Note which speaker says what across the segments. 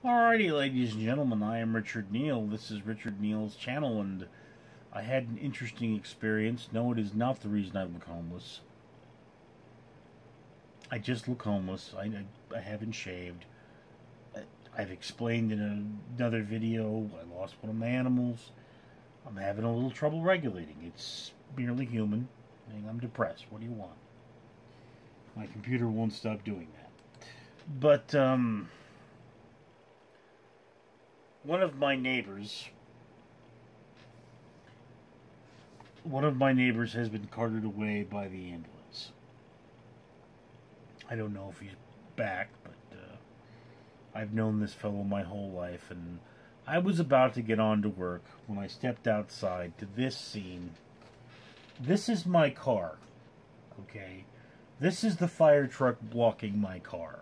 Speaker 1: Alrighty, ladies and gentlemen, I am Richard Neal. This is Richard Neal's channel, and I had an interesting experience. No, it is not the reason I look homeless. I just look homeless. I haven't shaved. I've explained in another video, I lost one of my animals. I'm having a little trouble regulating. It's merely human, and I'm depressed. What do you want? My computer won't stop doing that. But, one of my neighbors has been carted away by the ambulance. I don't know if he's back, but I've known this fellow my whole life, and I was about to get on to work when I stepped outside to this scene. This is my car, okay? This is the fire truck blocking my car.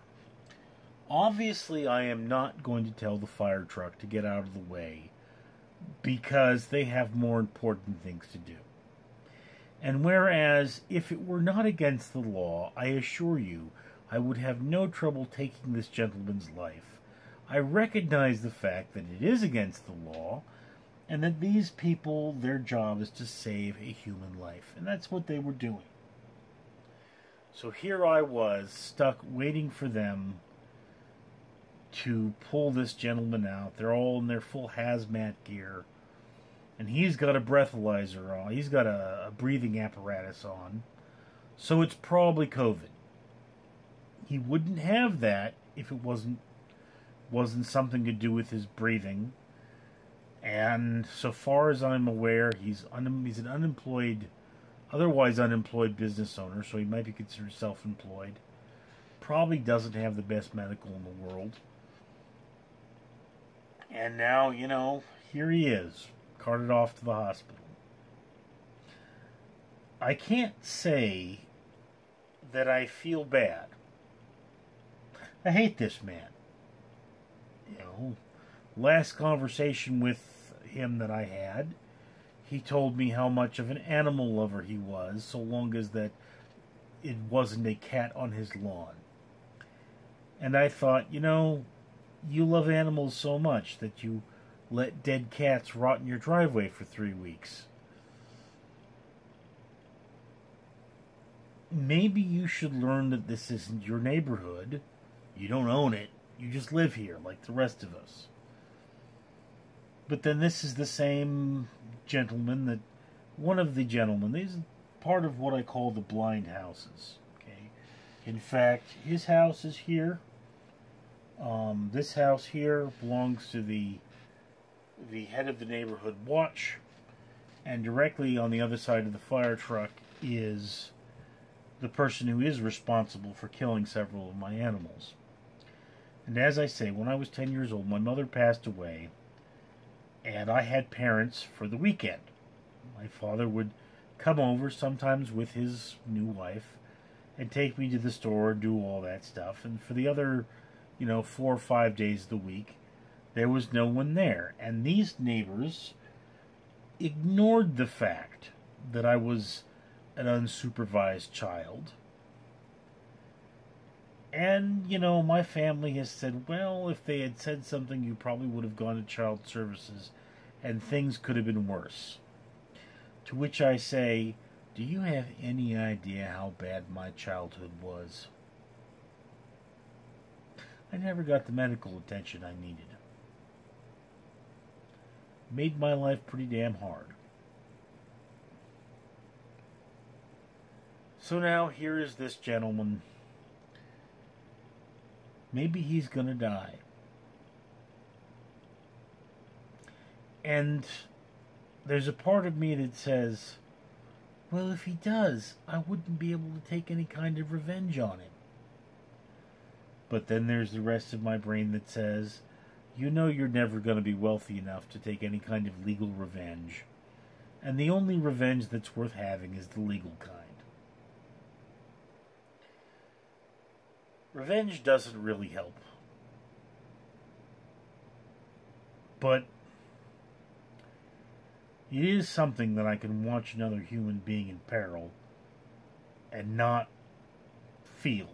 Speaker 1: Obviously, I am not going to tell the fire truck to get out of the way because they have more important things to do. And whereas, if it were not against the law, I assure you, I would have no trouble taking this gentleman's life. I recognize the fact that it is against the law, and that these people, their job is to save a human life. And that's what they were doing. So here I was, stuck waiting for them to pull this gentleman out. They're all in their full hazmat gear. And he's got a breathalyzer on. He's got a breathing apparatus on. So it's probably COVID. He wouldn't have that if it wasn't something to do with his breathing. And so far as I'm aware, he's an unemployed, otherwise unemployed business owner, so he might be considered self-employed. Probably doesn't have the best medical in the world. And now, you know, here he is, carted off to the hospital. I can't say that I feel bad. I hate this man. You know, last conversation with him that I had, he told me how much of an animal lover he was, so long as that it wasn't a cat on his lawn. And I thought, you know, you love animals so much that you let dead cats rot in your driveway for 3 weeks. Maybe you should learn that this isn't your neighborhood. You don't own it. You just live here like the rest of us. But then this is the same gentleman that, one of the gentlemen, these is part of what I call the blind houses. Okay. In fact, his house is here. This house here belongs to the head of the neighborhood watch, and directly on the other side of the fire truck is the person who is responsible for killing several of my animals. And as I say, when I was 10 years old, my mother passed away, and I had parents for the weekend. My father would come over sometimes with his new wife and take me to the store and do all that stuff, and for the other, you know, 4 or 5 days of the week, there was no one there. And these neighbors ignored the fact that I was an unsupervised child. And, you know, my family has said, well, if they had said something, you probably would have gone to child services, and things could have been worse. To which I say, do you have any idea how bad my childhood was? I never got the medical attention I needed. Made my life pretty damn hard. So now here is this gentleman. Maybe he's gonna die. And there's a part of me that says, well, if he does, I wouldn't be able to take any kind of revenge on him. But then there's the rest of my brain that says, you know you're never going to be wealthy enough to take any kind of legal revenge. And the only revenge that's worth having is the legal kind. Revenge doesn't really help. But it is something that I can watch another human being in peril and not feel.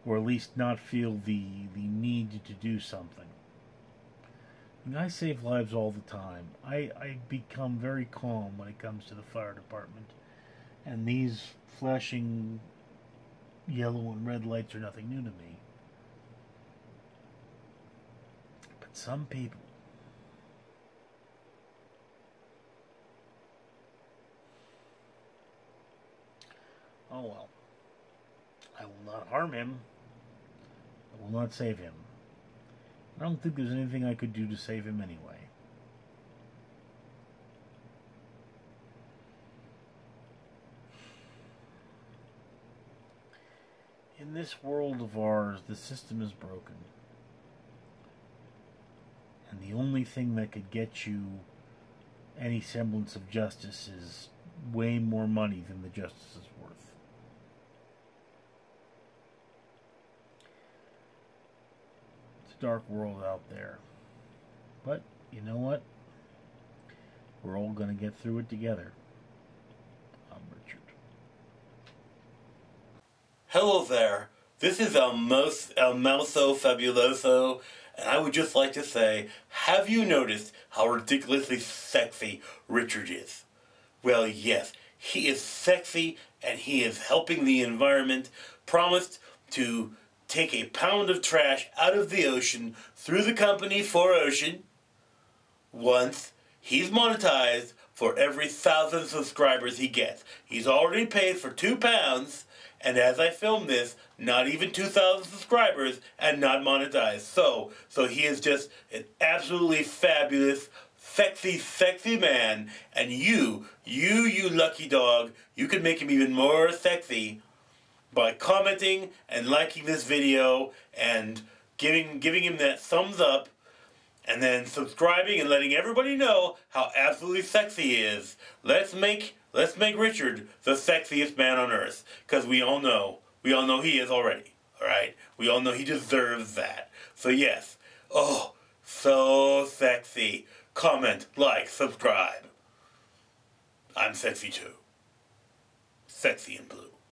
Speaker 1: or at least not feel the need to do something. And I save lives all the time. I become very calm when it comes to the fire department. And these flashing yellow and red lights are nothing new to me. But some people, oh well. I will not harm him. I will not save him. I don't think there's anything I could do to save him anyway. In this world of ours, the system is broken. And the only thing that could get you any semblance of justice is way more money than the justice is worth. It's a dark world out there. But, you know what? We're all going to get through it together. I'm Richard.
Speaker 2: Hello there, this is El Mouso Fabuloso, and I would just like to say, have you noticed how ridiculously sexy Richard is? Well, yes, he is sexy, and he is helping the environment, promised to take a pound of trash out of the ocean through the company For Ocean. Once he's monetized for every 1,000 subscribers he gets. He's already paid for 2 pounds, and as I film this, not even 2,000 subscribers and not monetized. So he is just an absolutely fabulous, sexy man. And you lucky dog, you can make him even more sexy by commenting and liking this video and giving him that thumbs up, and then subscribing and letting everybody know how absolutely sexy he is. Let's make Richard the sexiest man on earth, because we all know he is already, alright? We all know he deserves that. So yes, oh, so sexy. Comment, like, subscribe. I'm sexy too. Sexy in blue.